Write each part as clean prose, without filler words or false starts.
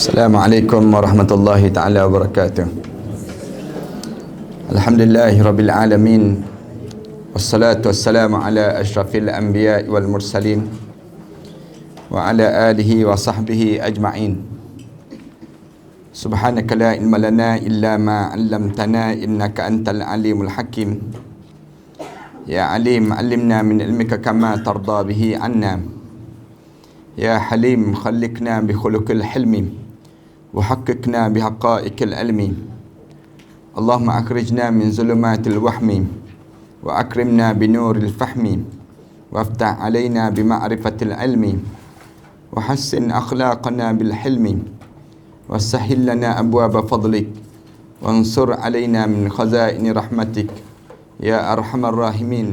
Assalamualaikum warahmatullahi taala wabarakatuh. Alhamdulillahirabbil alamin. Wassalatu wassalamu ala asyrafil anbiya'i wal mursalin wa ala alihi wa sahbihi ajma'in. Subhanaka la ilma lana illa ma 'allamtana innaka antal alimul hakim. Ya alim 'allimna min ilmika kama tarda bihi 'anna. Ya halim khalliqna bi khuluqil hilmi وحققنا بحقائق العلم اللهم أخرجنا من ظلمات الوهم وأكرمنا بنور الفهم وافتح علينا بمعرفة العلم وحسن أخلاقنا بالحلم وسهل لنا أبواب فضلك وانصر علينا من خزائن رحمتك يا أرحم الراحمين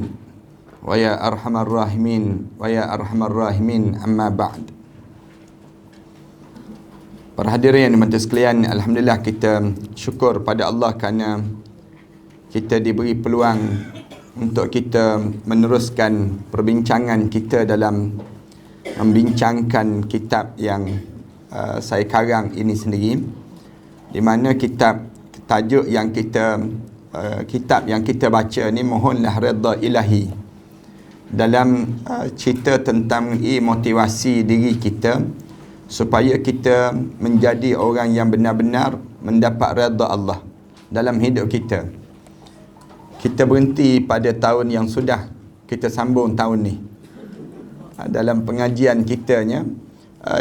ويا أرحم الراحمين ويا أرحم الراحمين أما بعد. Para hadirin yang dimati sekalian, alhamdulillah kita syukur pada Allah kerana kita diberi peluang untuk kita meneruskan perbincangan kita dalam membincangkan kitab yang saya karang ini sendiri, di mana kitab tajuk yang kita kitab yang kita baca ni Mohonlah Redha Ilahi, dalam cerita tentang motivasi diri kita supaya kita menjadi orang yang benar-benar mendapat redha Allah dalam hidup kita. Kita berhenti pada tahun yang sudah, kita sambung tahun ni dalam pengajian kitanya,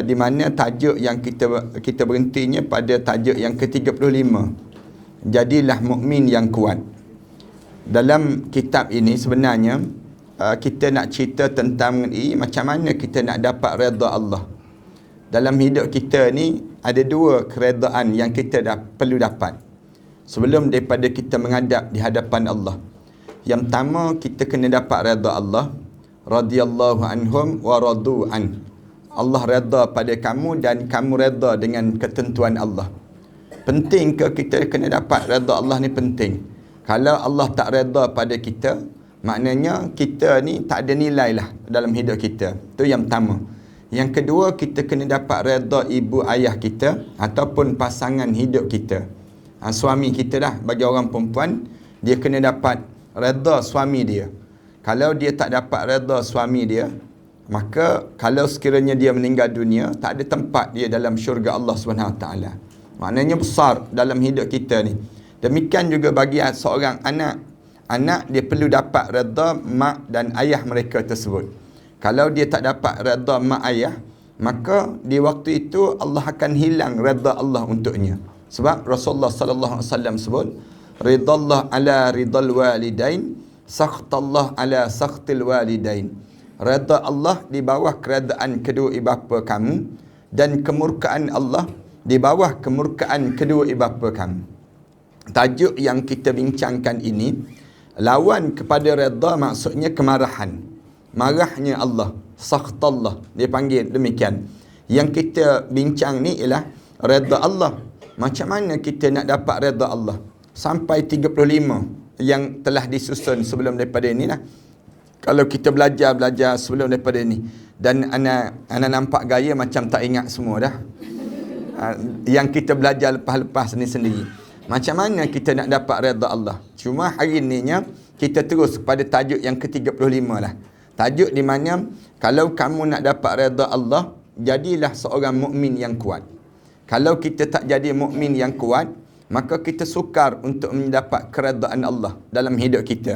di mana tajuk yang kita berhentinya pada tajuk yang ke-35, Jadilah Mukmin yang Kuat. Dalam kitab ini sebenarnya kita nak cerita tentang macam mana kita nak dapat redha Allah. Dalam hidup kita ni ada dua keredaan yang kita perlu dapat sebelum daripada kita menghadap di hadapan Allah. Yang pertama, kita kena dapat redha Allah. Radhiyallahu anhum wa radu an. Allah redha pada kamu dan kamu redha dengan ketentuan Allah. Penting ke kita kena dapat redha Allah ni? Penting. Kalau Allah tak redha pada kita, maknanya kita ni tak ada nilai lah dalam hidup kita. Itu yang pertama. Yang kedua, kita kena dapat redha ibu ayah kita ataupun pasangan hidup kita. Suami kita dah, bagi orang perempuan, dia kena dapat redha suami dia. Kalau dia tak dapat redha suami dia, maka kalau sekiranya dia meninggal dunia, tak ada tempat dia dalam syurga Allah SWT. Maknanya besar dalam hidup kita ni. Demikian juga bagi seorang anak. Anak dia perlu dapat redha mak dan ayah mereka tersebut. Kalau dia tak dapat redha mak ayah, maka di waktu itu Allah akan hilang redha Allah untuknya. Sebab Rasulullah sallallahu alaihi wasallam sebut, ridallah ala ridal walidain, sakhtallah ala sakhtil walidain. Redha Allah di bawah keredaan kedua ibu bapa kamu, dan kemurkaan Allah di bawah kemurkaan kedua ibu bapa kamu. Tajuk yang kita bincangkan ini, lawan kepada redha maksudnya kemarahan. Marahnya Allah, sakhtallah, dia panggil demikian. Yang kita bincang ni ialah redha Allah. Macam mana kita nak dapat redha Allah? Sampai 35 yang telah disusun sebelum daripada ini lah. Kalau kita belajar sebelum daripada ini, dan ana nampak gaya macam tak ingat semua dah. Yang kita belajar lepas-lepas ni sendiri. Macam mana kita nak dapat redha Allah? Cuma hari ininya kita terus pada tajuk yang ke-35 lah. Tajuk di mana kalau kamu nak dapat redha Allah, jadilah seorang mukmin yang kuat. Kalau kita tak jadi mukmin yang kuat, maka kita sukar untuk mendapat keredaan Allah dalam hidup kita.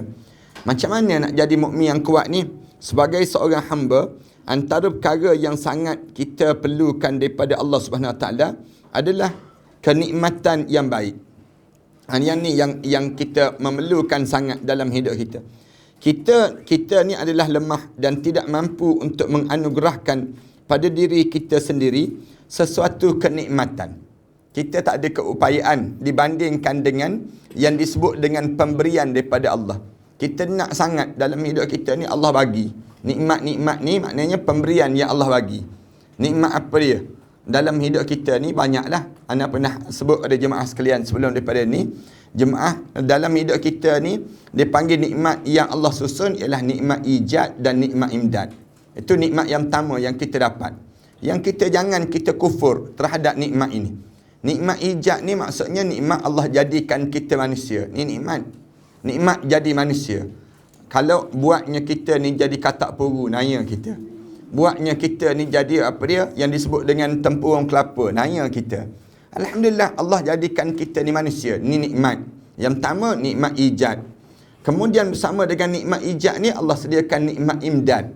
Macam mana nak jadi mukmin yang kuat ni? Sebagai seorang hamba, antara perkara yang sangat kita perlukan daripada Allah Subhanahu Wa Taala adalah kenikmatan yang baik. Yang ni yang kita memerlukan sangat dalam hidup kita. Kita ni adalah lemah dan tidak mampu untuk menganugerahkan pada diri kita sendiri sesuatu kenikmatan. Kita tak ada keupayaan dibandingkan dengan yang disebut dengan pemberian daripada Allah. Kita nak sangat dalam hidup kita ni Allah bagi. Nikmat-nikmat ni maknanya pemberian yang Allah bagi. Nikmat apa dia? Dalam hidup kita ni banyaklah. Ana pernah sebut pada jemaah sekalian sebelum daripada ni. Jemaah dalam hidup kita ni, dia panggil nikmat yang Allah susun ialah nikmat ijad dan nikmat imdad. Itu nikmat yang pertama yang kita dapat. Yang kita jangan kita kufur terhadap nikmat ini. Nikmat ijad ni maksudnya nikmat Allah jadikan kita manusia. Ni nikmat. Nikmat jadi manusia. Kalau buatnya kita ni jadi katak puru, naya kita. Buatnya kita ni jadi apa dia? Yang disebut dengan tempurung kelapa, naya kita. Alhamdulillah Allah jadikan kita ni manusia. Ni nikmat. Yang pertama nikmat ijad. Kemudian bersama dengan nikmat ijad ni Allah sediakan nikmat imdad.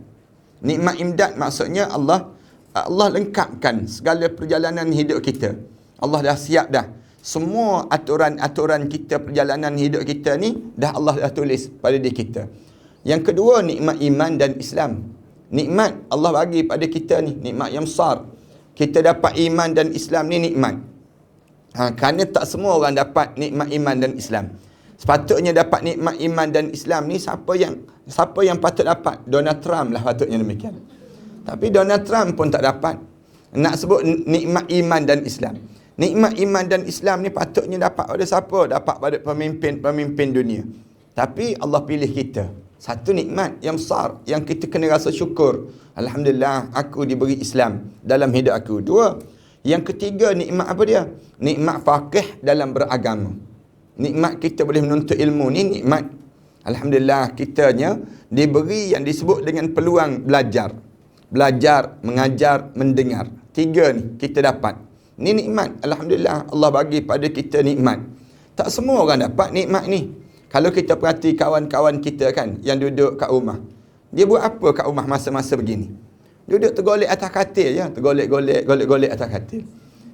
Nikmat imdad maksudnya Allah lengkapkan segala perjalanan hidup kita. Allah dah siap dah. Semua aturan-aturan kita, perjalanan hidup kita ni dah Allah dah tulis pada diri kita. Yang kedua nikmat iman dan Islam. Nikmat Allah bagi pada kita ni, nikmat yang besar. Kita dapat iman dan Islam ni nikmat. Kerana tak semua orang dapat nikmat iman dan Islam. Sepatutnya dapat nikmat iman dan Islam ni siapa yang patut dapat? Donald Trump lah patutnya demikian. Tapi Donald Trump pun tak dapat. Nak sebut nikmat iman dan Islam. Nikmat iman dan Islam ni patutnya dapat pada siapa? Dapat pada pemimpin dunia. Tapi Allah pilih kita. Satu nikmat yang besar yang kita kena rasa syukur. Alhamdulillah aku diberi Islam dalam hidup aku. Dua. Yang ketiga nikmat apa dia? Nikmat faqih dalam beragama. Nikmat kita boleh menuntut ilmu ni nikmat. Alhamdulillah kitanya diberi yang disebut dengan peluang belajar. Belajar, mengajar, mendengar. Tiga ni kita dapat. Ni nikmat. Alhamdulillah Allah bagi pada kita nikmat. Tak semua orang dapat nikmat ni. Kalau kita perhati kawan-kawan kita kan yang duduk kat rumah. Dia buat apa kat rumah masa-masa begini? Duduk tergolek atas katil je. Golek atas katil.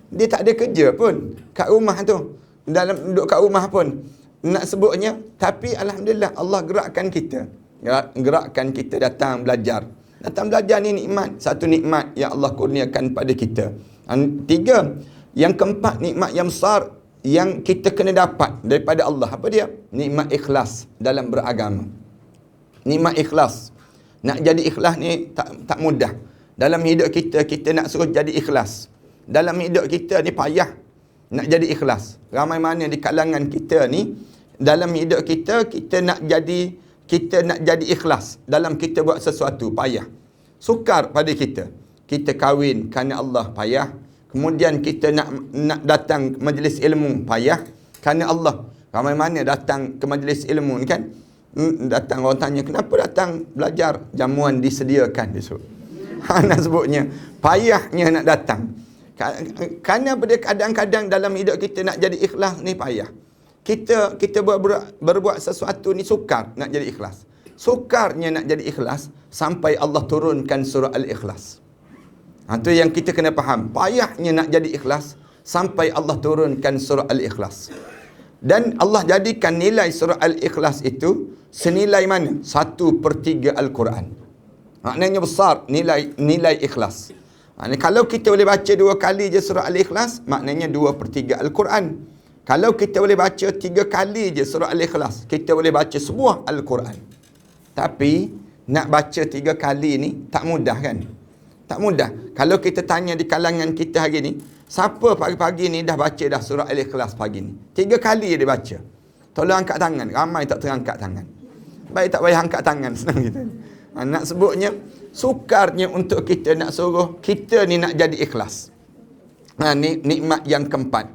Dia tak ada kerja pun kat rumah tu. Dalam duduk kat rumah pun. Nak sebutnya. Tapi Alhamdulillah Allah gerakkan kita. Gerakkan kita datang belajar. Datang belajar ni nikmat. Satu nikmat yang Allah kurniakan pada kita. Tiga. Yang keempat nikmat yang besar yang kita kena dapat daripada Allah. Apa dia? Nikmat ikhlas dalam beragama. Nikmat ikhlas. Nak jadi ikhlas ni tak mudah. Dalam hidup kita nak suruh jadi ikhlas. Dalam hidup kita ni payah nak jadi ikhlas. Ramai mana di kalangan kita ni dalam hidup kita nak jadi ikhlas dalam kita buat sesuatu payah. Sukar pada kita. Kita kahwin kerana Allah payah. Kemudian kita nak datang ke majlis ilmu payah kerana Allah. Ramai mana datang ke majlis ilmu ni kan? Datang orang tanya kenapa datang belajar? Jamuan disediakan besok. Nak sebutnya payahnya nak datang. Kerana pada kadang-kadang dalam hidup kita nak jadi ikhlas ni payah. Kita berbuat sesuatu ni sukar nak jadi ikhlas. Sukarnya nak jadi ikhlas sampai Allah turunkan surah Al-Ikhlas. Itu yang kita kena faham. Payahnya nak jadi ikhlas sampai Allah turunkan surah Al-Ikhlas. Dan Allah jadikan nilai surah Al-Ikhlas itu senilai mana? 1/3 Al-Quran. Maknanya besar nilai ikhlas. Maknanya kalau kita boleh baca 2 kali je surah Al-Ikhlas, maknanya 2/3 Al-Quran. Kalau kita boleh baca 3 kali je surah Al-Ikhlas, kita boleh baca sebuah Al-Quran. Tapi nak baca 3 kali ni tak mudah kan? Tak mudah. Kalau kita tanya di kalangan kita hari ni, siapa pagi-pagi ni dah baca dah surah Al-Ikhlas pagi ni? 3 kali dia baca. Tolong angkat tangan. Ramai tak terangkat tangan. Baik tak payah angkat tangan, senang kita. Nak sebutnya, sukarnya untuk kita nak suruh kita ni nak jadi ikhlas. Nikmat yang keempat.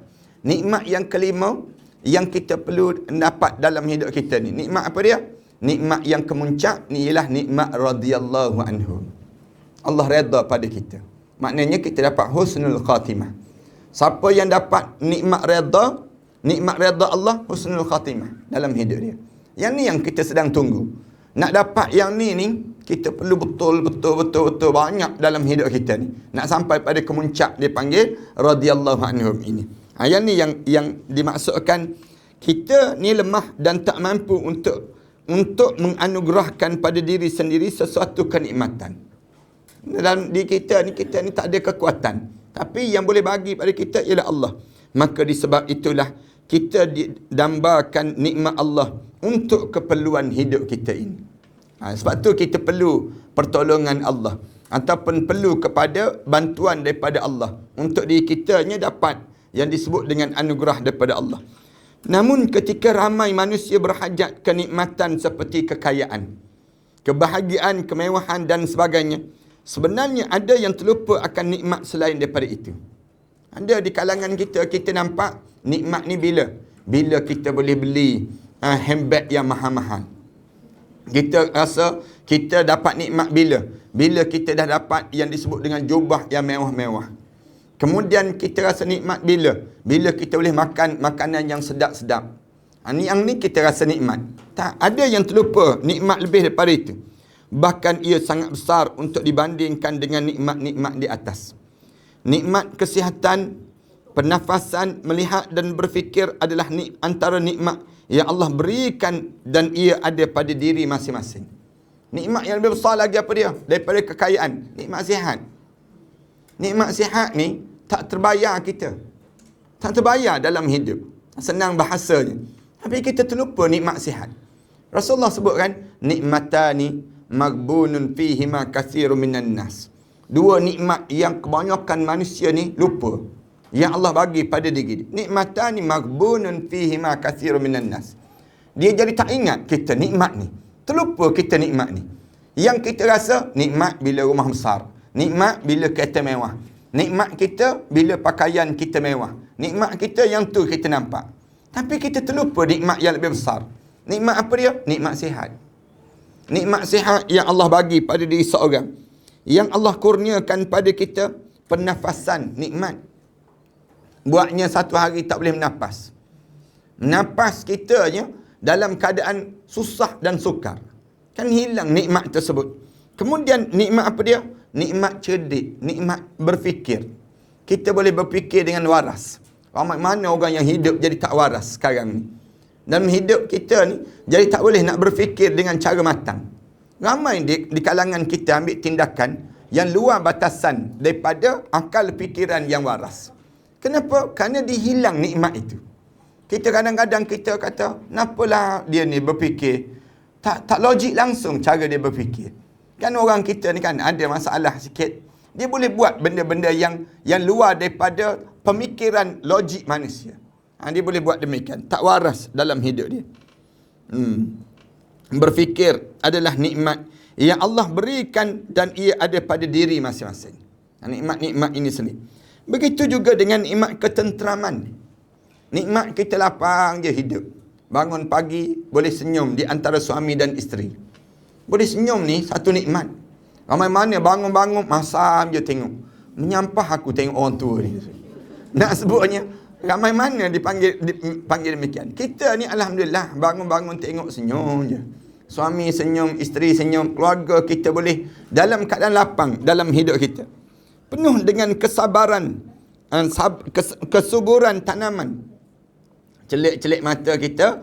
Nikmat yang kelima yang kita perlu dapat dalam hidup kita ni. Nikmat apa dia? Nikmat yang kemuncak ni ialah nikmat radhiyallahu anhu. Allah redha pada kita. Maknanya kita dapat husnul khatimah. Siapa yang dapat nikmat redha Allah, husnul khatimah dalam hidup dia. Yang ni yang kita sedang tunggu. Nak dapat yang ni kita perlu betul banyak dalam hidup kita ni. Nak sampai pada kemuncak dia panggil radhiyallahu anhum ini. Yang ni yang dimaksudkan kita ni lemah dan tak mampu untuk menganugerahkan pada diri sendiri sesuatu kenikmatan. Dalam diri kita ni tak ada kekuatan. Tapi yang boleh bagi pada kita ialah Allah. Maka disebab itulah kita didambakan nikmat Allah untuk keperluan hidup kita ini. Sebab tu kita perlu pertolongan Allah. Ataupun perlu kepada bantuan daripada Allah. Untuk diri kitanya dapat yang disebut dengan anugerah daripada Allah. Namun ketika ramai manusia berhajat kenikmatan seperti kekayaan, kebahagiaan, kemewahan dan sebagainya, Sebenarnya ada yang terlupa akan nikmat selain daripada itu. Ada di kalangan kita, kita nampak nikmat ni bila? Bila kita boleh beli handbag yang mahal-mahal. Kita rasa kita dapat nikmat bila? Bila kita dah dapat yang disebut dengan jubah yang mewah-mewah. Kemudian kita rasa nikmat bila? Bila kita boleh makan makanan yang sedap-sedap. Yang ni kita rasa nikmat. Tak, ada yang terlupa nikmat lebih daripada itu. Bahkan ia sangat besar untuk dibandingkan dengan nikmat-nikmat di atas. Nikmat kesihatan, pernafasan, melihat dan berfikir adalah antara nikmat yang Allah berikan dan ia ada pada diri masing-masing. Nikmat yang lebih besar lagi apa dia? Daripada kekayaan. Nikmat sihat. Nikmat sihat ni tak terbayar kita. Tak terbayar dalam hidup. Senang bahasanya. Tapi kita terlupa nikmat sihat. Rasulullah sebutkan, nikmatani maghbunun fihima katsirun minan nas. Dua nikmat yang kebanyakan manusia ni lupa. Yang Allah bagi pada diri dia. Nikmatani maghbunun fihima katsirun minan nas. Dia jadi tak ingat kita nikmat ni. Terlupa kita nikmat ni. Yang kita rasa nikmat bila rumah besar. Nikmat bila kereta mewah. Nikmat kita bila pakaian kita mewah. Nikmat kita yang tu kita nampak. Tapi kita terlupa nikmat yang lebih besar. Nikmat apa dia? Nikmat sihat. Nikmat sihat yang Allah bagi pada diri seorang. Yang Allah kurniakan pada kita pernafasan, nikmat. Buatnya satu hari tak boleh menafas. Menafas kita je dalam keadaan susah dan sukar. Kan hilang nikmat tersebut. Kemudian nikmat apa dia? Nikmat cerdik, nikmat berfikir. Kita boleh berfikir dengan waras. Ramai mana orang yang hidup jadi tak waras sekarang ni. Dalam hidup kita ni, jadi tak boleh nak berfikir dengan cara matang. Ramai di kalangan kita ambil tindakan yang luar batasan daripada akal fikiran yang waras. Kenapa? Kerana dihilang nikmat itu. Kita kadang-kadang kita kata, kenapalah dia ni berfikir? Tak logik langsung cara dia berfikir. Kan orang kita ni kan ada masalah sikit. Dia boleh buat benda-benda yang luar daripada pemikiran logik manusia. Dia boleh buat demikian. Tak waras dalam hidup dia. Berfikir adalah nikmat yang Allah berikan dan ia ada pada diri masing-masing. Nikmat-nikmat ini sendiri. Begitu juga dengan nikmat ketenteraman. Nikmat kita lapang je hidup. Bangun pagi boleh senyum di antara suami dan isteri. Boleh senyum ni satu nikmat. Ramai mana bangun-bangun masam je tengok. Menyampah aku tengok orang tua ni. Nak sebutnya ramai mana dipanggil demikian. Kita ni alhamdulillah bangun-bangun tengok senyum je. Suami senyum, isteri senyum, keluarga kita boleh dalam keadaan lapang dalam hidup kita. Penuh dengan kesabaran, kesuburan tanaman. Celik-celik mata kita,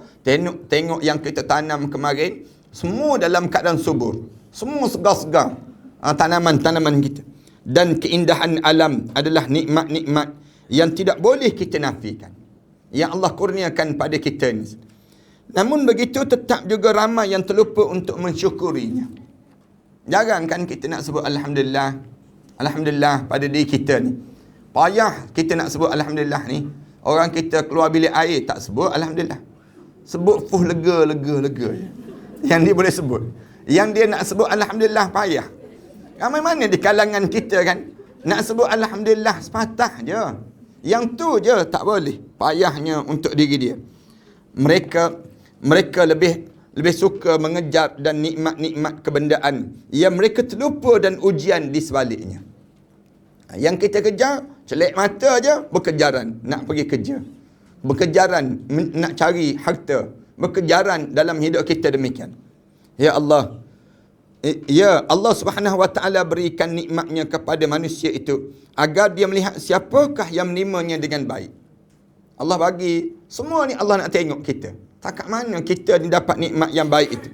tengok yang kita tanam kemarin, semua dalam keadaan subur. Semua segar-segar tanaman-tanaman kita. Dan keindahan alam adalah nikmat-nikmat yang tidak boleh kita nafikan. Yang Allah kurniakan pada kita ini. Namun begitu tetap juga ramai yang terlupa untuk mensyukurinya. Jarang kan kita nak sebut Alhamdulillah. Alhamdulillah pada diri kita ni. Payah kita nak sebut Alhamdulillah ni. Orang kita keluar bilik air tak sebut Alhamdulillah. Sebut fuh lega. Yang dia boleh sebut. Yang dia nak sebut Alhamdulillah payah. Ramai mana di kalangan kita kan nak sebut Alhamdulillah sepatah je. Yang tu je tak boleh. Payahnya untuk diri dia. Mereka lebih suka mengejar dan nikmat-nikmat kebendaan yang mereka terlupa dan ujian di sebaliknya. Yang kita kejar, celik mata je, berkejaran nak pergi kerja. Berkejaran nak cari harta. Berkejaran dalam hidup kita demikian. Ya Allah. Ya Allah Subhanahu Wa Taala berikan nikmatnya kepada manusia itu agar dia melihat siapakah yang menerimanya dengan baik. Allah bagi semua ni Allah nak tengok kita. Takat mana kita ni dapat nikmat yang baik itu.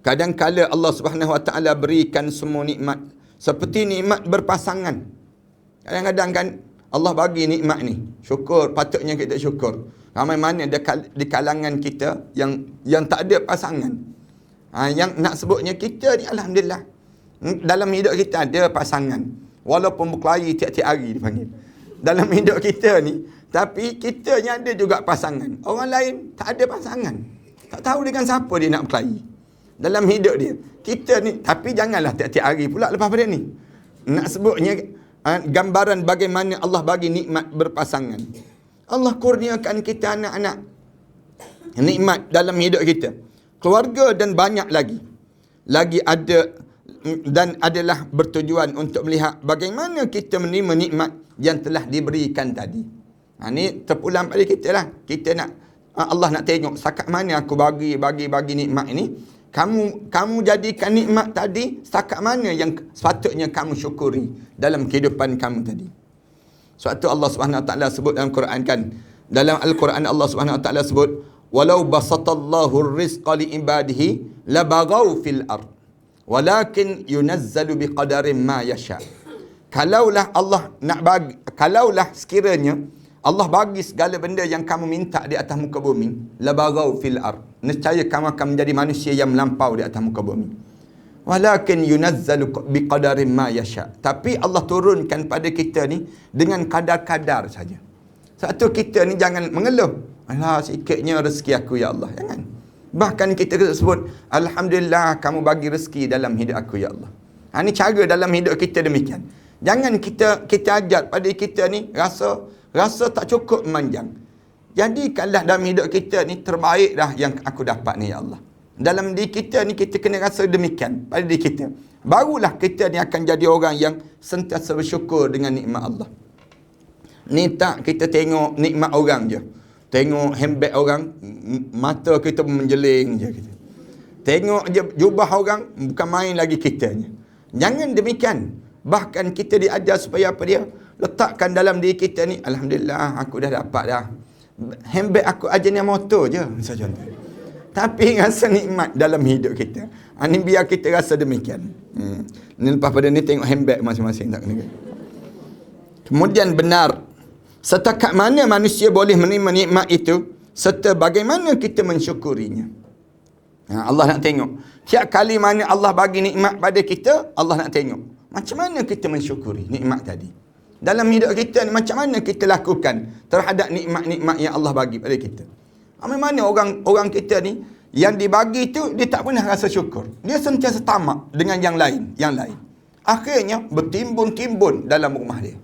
Kadang-kala Allah Subhanahu Wa Taala berikan semua nikmat seperti nikmat berpasangan. Kadang-kadang kan Allah bagi nikmat ni. Syukur, patutnya kita syukur. Ramai mana di kalangan kita yang tak ada pasangan. Yang nak sebutnya kita ni alhamdulillah. Dalam hidup kita ada pasangan. Walaupun berkelahi tiap-tiap hari dipanggil. Dalam hidup kita ni, tapi kita ni ada juga pasangan. Orang lain tak ada pasangan. Tak tahu dengan siapa dia nak berkelahi. Dalam hidup dia. Kita ni, tapi janganlah tiap-tiap hari pula lepas pada ni. nak sebutnya gambaran bagaimana Allah bagi nikmat berpasangan. Allah kurniakan kita anak-anak, nikmat dalam hidup kita, keluarga dan banyak lagi ada, dan adalah bertujuan untuk melihat bagaimana kita menerima nikmat yang telah diberikan tadi. Ini terpulang pada kita lah. Kita nak, Allah nak tengok setakat mana aku bagi nikmat ini. Kamu jadikan nikmat tadi setakat mana yang sepatutnya kamu syukuri dalam kehidupan kamu tadi. Sebab tu Allah Subhanahu Wa Taala sebut dalam Quran kan. Dalam Al-Quran Allah Subhanahu Wa Taala sebut, walau basatallahu rizqa li ibadihi labaghaw fil ard walakin yunazzalu biqadarin ma yasha. Kalaulah Allah nak bagi, kalaulah sekiranya Allah bagi segala benda yang kamu minta di atas muka bumi, labaghaw fil ard, nescaya kamu akan menjadi manusia yang melampau di atas muka bumi. Walakin yunazzalu biqadarin ma yasha. Tapi Allah turunkan pada kita ni dengan kadar-kadar saja. Satu kita ni jangan mengeluh, alah sikitnya rezeki aku ya Allah. Jangan. Bahkan kita sebut, alhamdulillah kamu bagi rezeki dalam hidup aku ya Allah. Ini cara dalam hidup kita demikian. Jangan kita ajar pada kita ni rasa tak cukup memanjang. Jadikanlah dalam hidup kita ni terbaik dah yang aku dapat ni ya Allah. Dalam diri kita ni kita kena rasa demikian pada diri kita. Barulah kita ni akan jadi orang yang sentiasa bersyukur dengan nikmat Allah. Ni tak kita tengok nikmat orang je. Tengok handbag orang, mata kita menjeling je kita. Tengok je jubah orang, bukan main lagi kitanya. Jangan demikian. Bahkan kita diajar supaya apa dia? Letakkan dalam diri kita ni, alhamdulillah aku dah dapat dah. Handbag aku aja ni motor je, misal contoh. Tapi rasa nikmat dalam hidup kita. Ini biar kita rasa demikian. Ni lepas pada ni tengok handbag masing-masing tak kena. Kemudian benar, setakat mana manusia boleh menerima nikmat itu serta bagaimana kita mensyukurinya. Allah nak tengok. Tiap kali mana Allah bagi nikmat pada kita, Allah nak tengok macam mana kita mensyukuri nikmat tadi. Dalam hidup kita ni macam mana kita lakukan terhadap nikmat-nikmat yang Allah bagi pada kita. Mana orang kita ni yang dibagi tu dia tak pernah rasa syukur. Dia sentiasa tamak dengan yang lain. Akhirnya bertimbun-timbun dalam rumah dia.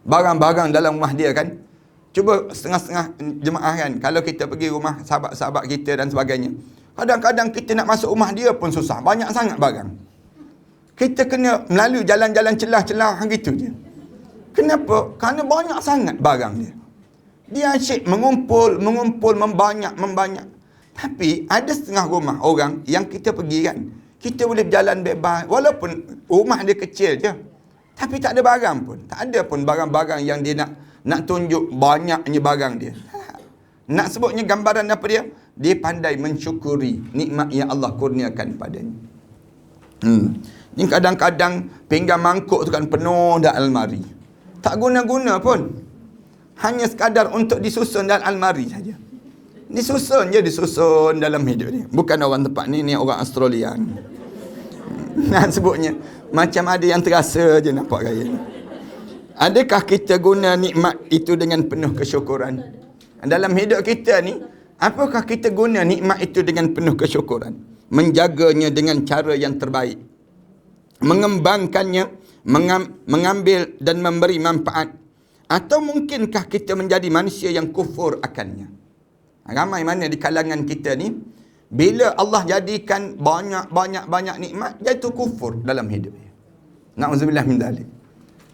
Barang-barang dalam rumah dia kan. Cuba setengah-setengah jemaah kan, kalau kita pergi rumah sahabat-sahabat kita dan sebagainya, kadang-kadang kita nak masuk rumah dia pun susah. Banyak sangat barang. Kita kena melalui jalan-jalan celah-celah gitu je. Kenapa? Kerana banyak sangat barang dia. Dia asyik mengumpul, membanyak. Tapi ada setengah rumah orang yang kita pergi kan, kita boleh berjalan bebas, walaupun rumah dia kecil je. Tapi tak ada barang pun. Tak ada pun barang-barang yang dia nak tunjuk banyaknya barang dia. Nak sebutnya gambaran apa dia? Dia pandai mensyukuri nikmat yang Allah kurniakan padanya. Ni kadang-kadang pinggan mangkuk tu kan penuh dalam almari. Tak guna-guna pun. Hanya sekadar untuk disusun dalam almari saja. Disusun dalam hidup ni. Bukan orang tempat ni orang Australian. Nak sebutnya macam ada yang terasa je nampak gaya ni. Adakah kita guna nikmat itu dengan penuh kesyukuran? Dalam hidup kita ni, apakah kita guna nikmat itu dengan penuh kesyukuran? Menjaganya dengan cara yang terbaik. Mengembangkannya, mengambil dan memberi manfaat. Atau mungkinkah kita menjadi manusia yang kufur akannya? Ramai mana di kalangan kita ni, bila Allah jadikan banyak nikmat, jatuh kufur dalam hidup dia. Na'udzubillah min dzalik.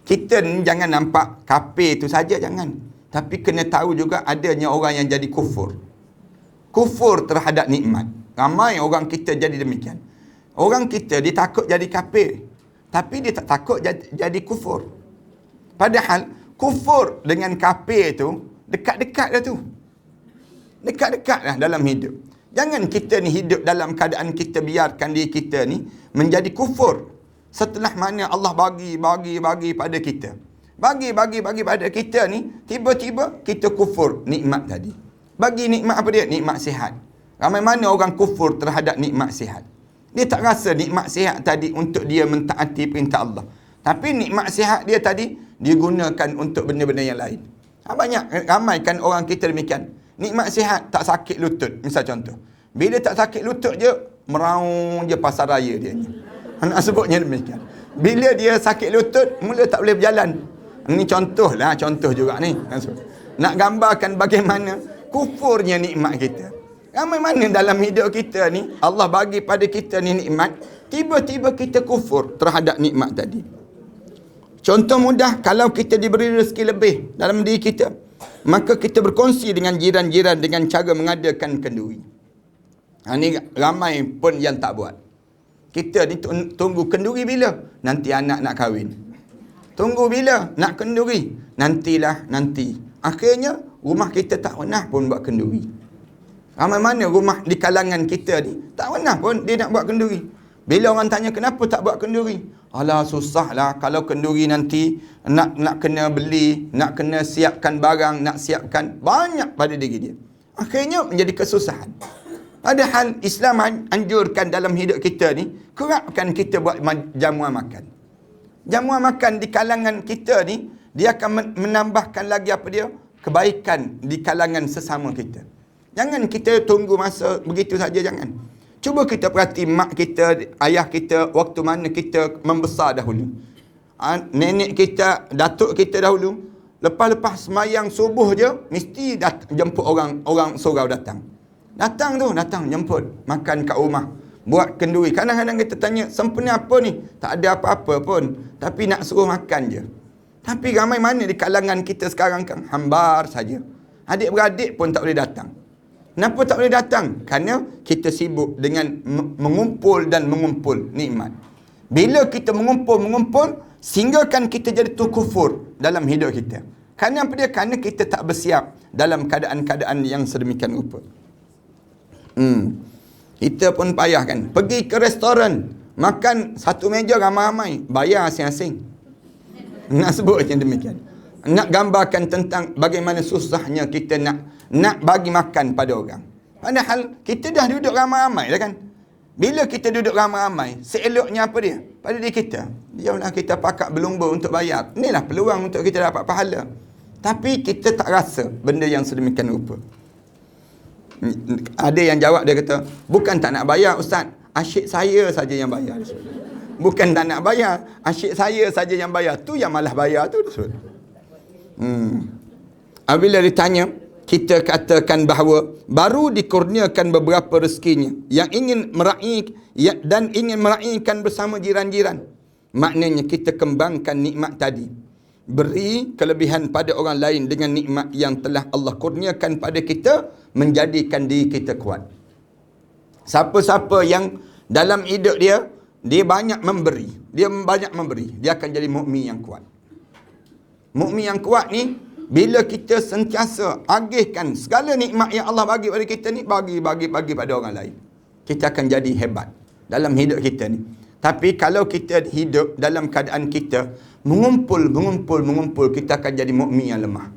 Kita ni jangan nampak kafir itu saja, jangan. Tapi kena tahu juga adanya orang yang jadi kufur. Kufur terhadap nikmat. Ramai orang kita jadi demikian. Orang kita dia takut jadi kafir, tapi dia tak takut jadi kufur. Padahal kufur dengan kafir itu dekat-dekat dah tu. Dekat-dekat dah dalam hidup. Jangan kita ni hidup dalam keadaan kita biarkan diri kita ni menjadi kufur. Setelah mana Allah bagi pada kita. Bagi pada kita ni, tiba-tiba kita kufur nikmat tadi. Bagi nikmat apa dia? Nikmat sihat. Ramai mana orang kufur terhadap nikmat sihat. Dia tak rasa nikmat sihat tadi untuk dia mentaati perintah Allah. Tapi nikmat sihat dia tadi, dia gunakan untuk benda-benda yang lain. Ramai kan orang kita demikian. Nikmat sihat, tak sakit lutut. Misal contoh. Bila tak sakit lutut je, meraung je pasar raya dia ni. Nak sebutnya demikian. Bila dia sakit lutut, mula tak boleh berjalan. Ini contoh juga ni. Nak gambarkan bagaimana kufurnya nikmat kita. Ramai mana dalam hidup kita ni, Allah bagi pada kita ni nikmat, tiba-tiba kita kufur terhadap nikmat tadi. Contoh mudah, kalau kita diberi rezeki lebih dalam diri kita, maka kita berkongsi dengan jiran-jiran dengan cara mengadakan kenduri. Ini ramai pun yang tak buat. Kita ni tunggu kenduri bila? Nanti anak nak kahwin. Tunggu bila? Nak kenduri? Nanti. Akhirnya, rumah kita tak pernah pun buat kenduri. Ramai mana rumah di kalangan kita ni, tak pernah pun dia nak buat kenduri. Bila orang tanya kenapa tak buat kenduri? Alah, susahlah kalau kenduri nanti nak kena beli, nak kena siapkan barang, nak siapkan banyak pada diri dia. Akhirnya menjadi kesusahan. Padahal Islam anjurkan dalam hidup kita ni, kerapkan kita buat jamuan makan. Jamuan makan di kalangan kita ni, dia akan menambahkan lagi apa dia? Kebaikan di kalangan sesama kita. Jangan kita tunggu masa begitu saja, jangan. Cuba kita perhati mak kita, ayah kita, waktu mana kita membesar dahulu. Nenek kita, datuk kita dahulu, lepas-lepas semayang subuh je, mesti jemput orang surau datang. Datang jemput, makan kat rumah, buat kenduri. Kadang-kadang kita tanya, sempena apa ni? Tak ada apa-apa pun, tapi nak suruh makan je. Tapi ramai mana di kalangan kita sekarang kan, hambar saja. Adik-beradik pun tak boleh datang. Kenapa tak boleh datang? Kerana kita sibuk dengan mengumpul dan mengumpul nikmat. Bila kita mengumpul, sehinggakan kita jadi tu kufur dalam hidup kita. Kerana apa dia? Kerana kita tak bersiap dalam keadaan-keadaan yang sedemikian rupa. Kita pun payah kan. Pergi ke restoran, makan satu meja ramai-ramai, bayar asing-asing. Nak sebut macam demikian. Nak gambarkan tentang bagaimana susahnya kita nak bagi makan pada orang. Padahal kita dah duduk ramai-ramai dah kan. Bila kita duduk ramai-ramai, seeloknya apa dia? Pada diri kita. Diamlah kita pakat berlumba untuk bayar. Inilah peluang untuk kita dapat pahala. Tapi kita tak rasa benda yang sedemikian rupa. Ada yang jawab, dia kata, bukan tak nak bayar Ustaz, asyik saya saja yang bayar. Bukan tak nak bayar, asyik saya saja yang bayar. Tu yang malah bayar tu. Apabila ditanya, kita katakan bahawa baru dikurniakan beberapa rezekinya yang ingin meraihkan bersama jiran-jiran. Maknanya kita kembangkan nikmat tadi. Beri kelebihan pada orang lain dengan nikmat yang telah Allah kurniakan pada kita, menjadikan diri kita kuat. Siapa-siapa yang dalam hidup dia banyak memberi, dia akan jadi mukmin yang kuat. Mukmin yang kuat ni, bila kita sentiasa agihkan segala nikmat yang Allah bagi pada kita ni, bagi pada orang lain, kita akan jadi hebat dalam hidup kita ni. Tapi kalau kita hidup dalam keadaan kita mengumpul, kita akan jadi mukmin yang lemah.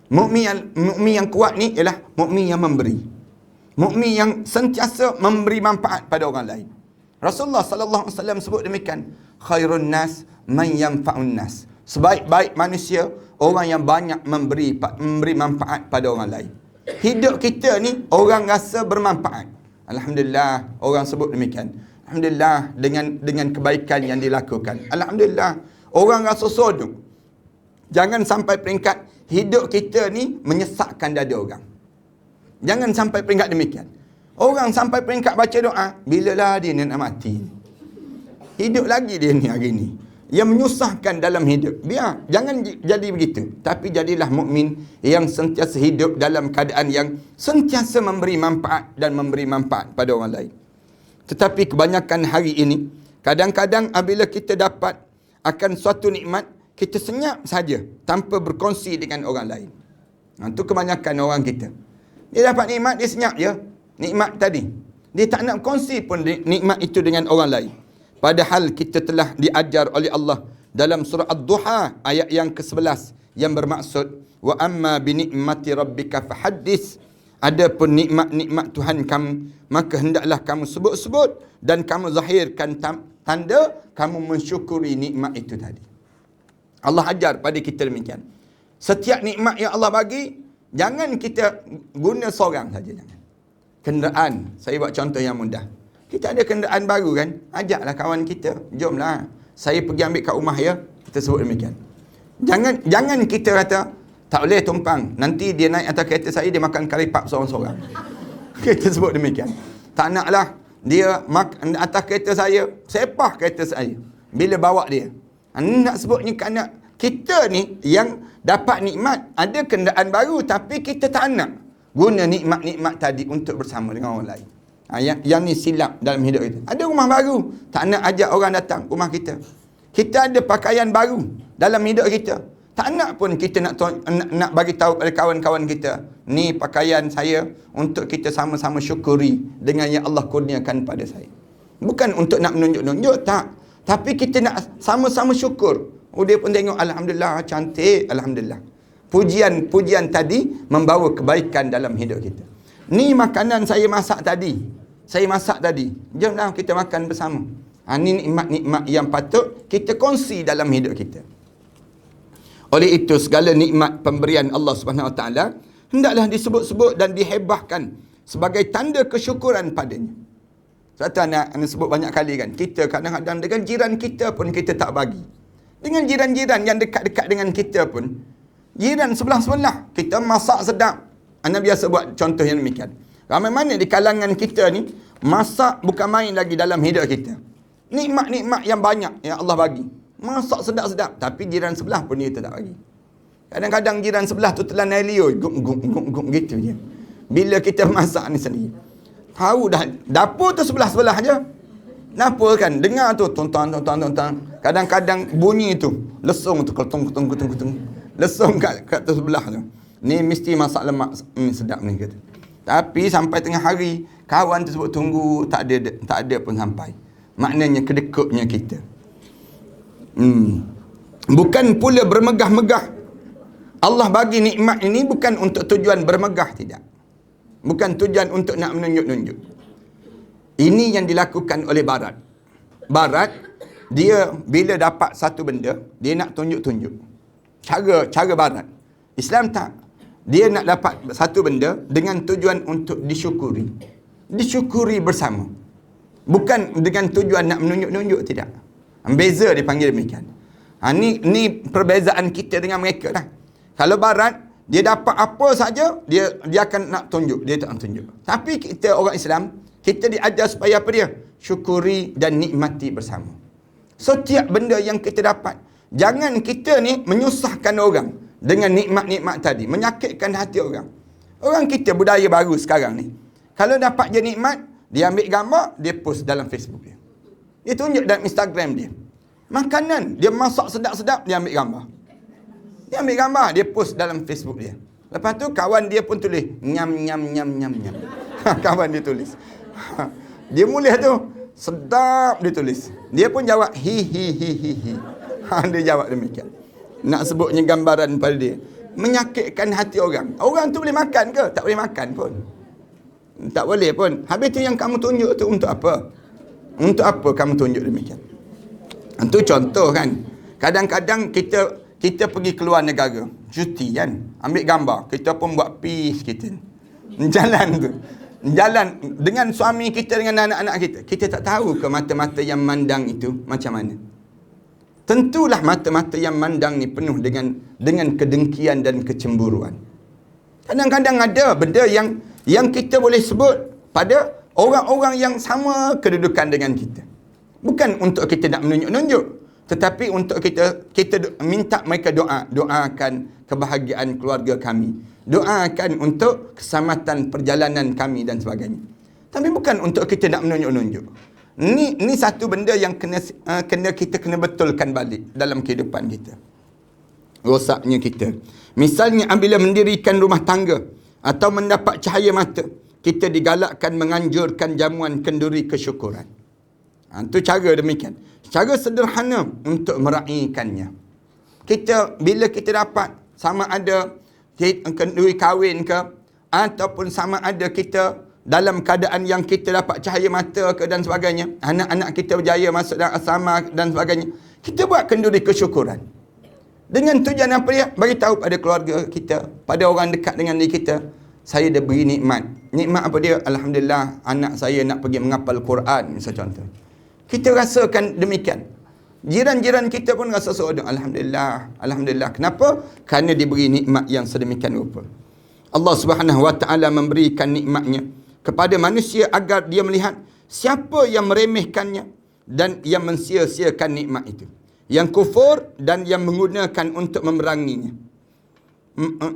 Mukmin yang kuat ni ialah mukmin yang memberi. Mukmin yang sentiasa memberi manfaat pada orang lain. Rasulullah sallallahu alaihi wasallam sebut demikian, khairun nas man yanfa'un nas. Sebaik-baik manusia orang yang banyak memberi manfaat pada orang lain. Hidup kita ni orang rasa bermanfaat. Alhamdulillah, orang sebut demikian. Alhamdulillah dengan kebaikan yang dilakukan. Alhamdulillah, orang rasa sodok. Jangan sampai peringkat hidup kita ni menyesakkan dada orang. Jangan sampai peringkat demikian. Orang sampai peringkat baca doa, bilalah dia nak mati. Hidup lagi dia ni hari ni. Yang menyusahkan dalam hidup. Biar, jangan jadi begitu. Tapi jadilah mukmin yang sentiasa hidup dalam keadaan yang sentiasa memberi manfaat dan memberi manfaat pada orang lain. Tetapi kebanyakan hari ini, kadang-kadang apabila kita dapat akan suatu nikmat, kita senyap saja tanpa berkongsi dengan orang lain. Itu kebanyakan orang kita. Dia dapat nikmat, dia senyap je. Nikmat tadi. Dia tak nak kongsi pun nikmat itu dengan orang lain. Padahal kita telah diajar oleh Allah dalam surah Ad-Duha ayat yang ke-11 yang bermaksud wa amma bi ni'mati rabbika fahaddits. Adapun nikmat-nikmat Tuhan kamu, maka hendaklah kamu sebut-sebut dan kamu zahirkan tanda kamu mensyukuri nikmat itu tadi. Allah ajar pada kita demikian. Setiap nikmat yang Allah bagi, jangan kita guna seorang saja, jangan. Kenderaan, saya buat contoh yang mudah. Kita ada kenderaan baru kan, ajaklah kawan kita, jomlah saya pergi ambil kat rumah ya. Kita sebut demikian. Jangan kita kata tak boleh tumpang, nanti dia naik atas kereta saya, dia makan karipap seorang-seorang. Kita sebut demikian. Tak naklah dia atas kereta saya, sepah kereta saya bila bawa dia. Nak sebutnya kerana kita ni yang dapat nikmat, ada kenderaan baru tapi kita tak nak guna nikmat-nikmat tadi untuk bersama dengan orang lain. Yang ni silap dalam hidup kita. Ada rumah baru, tak nak ajak orang datang rumah kita. Kita ada pakaian baru dalam hidup kita, tak nak pun kita nak bagi tahu pada kawan-kawan kita, ni pakaian saya untuk kita sama-sama syukuri dengan yang Allah kurniakan pada saya. Bukan untuk nak menunjuk-nunjuk, tak. Tapi kita nak sama-sama syukur. Oh, dia pun tengok, alhamdulillah, cantik, alhamdulillah. Pujian tadi membawa kebaikan dalam hidup kita. Ni makanan saya masak tadi. Jomlah kita makan bersama. Ini nikmat-nikmat yang patut kita kongsi dalam hidup kita. Oleh itu, segala nikmat pemberian Allah Subhanahu Wa Taala hendaklah disebut-sebut dan dihebahkan sebagai tanda kesyukuran padanya. Sebab tu anak sebut banyak kali kan, kita kadang-kadang dengan jiran kita pun kita tak bagi. Dengan jiran-jiran yang dekat-dekat dengan kita pun, jiran sebelah-sebelah, kita masak sedap. Anak biasa buat contoh yang demikian. Ramai mana di kalangan kita ni, masak bukan main lagi dalam hidup kita. Nikmat-nikmat yang banyak yang Allah bagi. Masak sedap-sedap, tapi jiran sebelah pun dia tak bagi. Kadang-kadang jiran sebelah tu telan air liur, guk gitu je. Bila kita masak ni sendiri, tahu dah dapur tu sebelah-sebelah je. Dapur kan, dengar tu tontang. Kadang-kadang bunyi tu, lesung tu ketung. Lesung kat tu sebelah tu. Ni mesti masak lemak sedap ni kata. Tapi sampai tengah hari, kawan tersebut tunggu, tak ada pun sampai. Maknanya kedekutnya kita. Bukan pula bermegah-megah. Allah bagi nikmat ini bukan untuk tujuan bermegah, tidak. Bukan tujuan untuk nak menunjuk-nunjuk. Ini yang dilakukan oleh Barat. Barat, dia bila dapat satu benda, dia nak tunjuk-tunjuk. Cara Barat. Islam tak. Dia nak dapat satu benda dengan tujuan untuk disyukuri. Disyukuri bersama. Bukan dengan tujuan nak menunjuk-nunjuk, tidak. Beza dipanggil demikian. Ni perbezaan kita dengan mereka lah. Kalau Barat, dia dapat apa saja, dia akan nak tunjuk, dia tak nak tunjuk. Tapi kita orang Islam, kita diajar supaya apa dia? Syukuri dan nikmati bersama. Setiap benda yang kita dapat, jangan kita ni menyusahkan orang dengan nikmat-nikmat tadi, menyakitkan hati orang. Orang kita budaya baru sekarang ni, kalau dapat je nikmat, dia ambil gambar, dia post dalam Facebook dia. Dia tunjuk dalam Instagram dia. Makanan, dia masak sedap-sedap, dia ambil gambar. Dia ambil gambar, dia post dalam Facebook dia. Lepas tu kawan dia pun tulis, nyam. Kawan dia tulis. Dia mulai tu, sedap dia tulis. Dia pun jawab, hi. Dia jawab demikian. Nak sebutnya gambaran pada dia. Menyakitkan hati orang. Orang tu boleh makan ke? Tak boleh makan pun. Tak boleh pun. Habis tu yang kamu tunjuk tu untuk apa? Untuk apa kamu tunjuk demikian? Itu contoh kan. Kadang-kadang kita pergi keluar negara, cuti kan, ambil gambar, kita pun buat peace kita. Jalan dengan suami kita, dengan anak-anak kita. Kita tak tahu ke mata-mata yang mandang itu macam mana. Tentulah mata-mata yang mandang ni penuh dengan kedengkian dan kecemburuan. Kadang-kadang ada benda yang kita boleh sebut pada orang-orang yang sama kedudukan dengan kita. Bukan untuk kita nak menunjuk-nunjuk, tetapi untuk kita minta mereka doakan kebahagiaan keluarga kami, doakan untuk keselamatan perjalanan kami dan sebagainya. Tapi bukan untuk kita nak menunjuk-nunjuk. Ni satu benda yang kita kena betulkan balik dalam kehidupan kita. Rosaknya kita. Misalnya apabila mendirikan rumah tangga atau mendapat cahaya mata, kita digalakkan menganjurkan jamuan kenduri kesyukuran. Itu cara demikian. Cara sederhana untuk meraihkannya. Bila kita dapat, sama ada kenduri kahwin ke, ataupun sama ada kita dalam keadaan yang kita dapat cahaya mata ke dan sebagainya, anak-anak kita berjaya masuk dalam asrama dan sebagainya, kita buat kenduri kesyukuran. Dengan tujuan apa dia? Bagi tahu pada keluarga kita, pada orang dekat dengan diri kita, saya dah beri nikmat. Nikmat apa dia? Alhamdulillah, anak saya nak pergi menghafal Quran, misal contoh. Kita rasakan demikian. Jiran-jiran kita pun rasa seronok. Alhamdulillah, Alhamdulillah. Kenapa? Kerana diberi nikmat yang sedemikian rupa. Allah Subhanahu Wa Taala memberikan nikmatnya kepada manusia agar dia melihat siapa yang meremehkannya dan yang mensia-siakan nikmat itu, yang kufur dan yang menggunakan untuk memeranginya.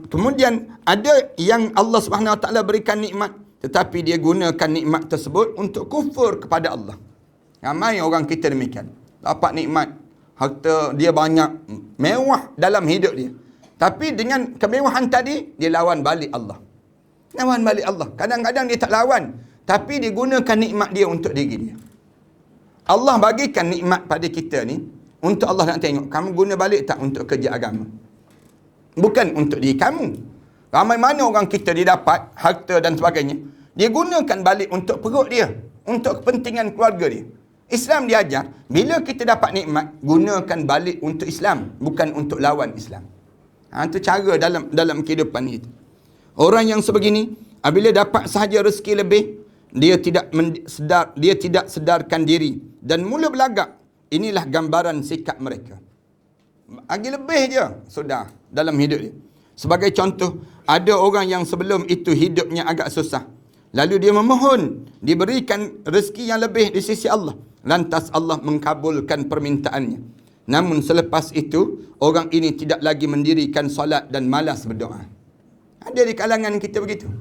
Kemudian ada yang Allah Subhanahu Wa Taala berikan nikmat, tetapi dia gunakan nikmat tersebut untuk kufur kepada Allah. Ramai orang kita demikian. Dapat nikmat, harta dia banyak, mewah dalam hidup dia. Tapi dengan kemewahan tadi, dia lawan balik Allah. Lawan balik Allah. Kadang-kadang dia tak lawan, tapi dia gunakan nikmat dia untuk diri dia. Allah bagikan nikmat pada kita ni untuk Allah nak tengok, kamu guna balik tak untuk kerja agama? Bukan untuk diri kamu. Ramai mana orang kita dia dapat harta dan sebagainya, dia gunakan balik untuk perut dia, untuk kepentingan keluarga dia. Islam diajar, bila kita dapat nikmat, gunakan balik untuk Islam, bukan untuk lawan Islam. Itu cara dalam kehidupan itu. Orang yang sebegini, apabila dapat sahaja rezeki lebih, dia tidak sedarkan diri dan mula berlagak. Inilah gambaran sikap mereka. Lagi lebih je sudah dalam hidup dia. Sebagai contoh, ada orang yang sebelum itu hidupnya agak susah, lalu dia memohon diberikan rezeki yang lebih di sisi Allah. Lantas Allah mengkabulkan permintaannya. Namun selepas itu, orang ini tidak lagi mendirikan solat dan malas berdoa. Ada di kalangan kita begitu.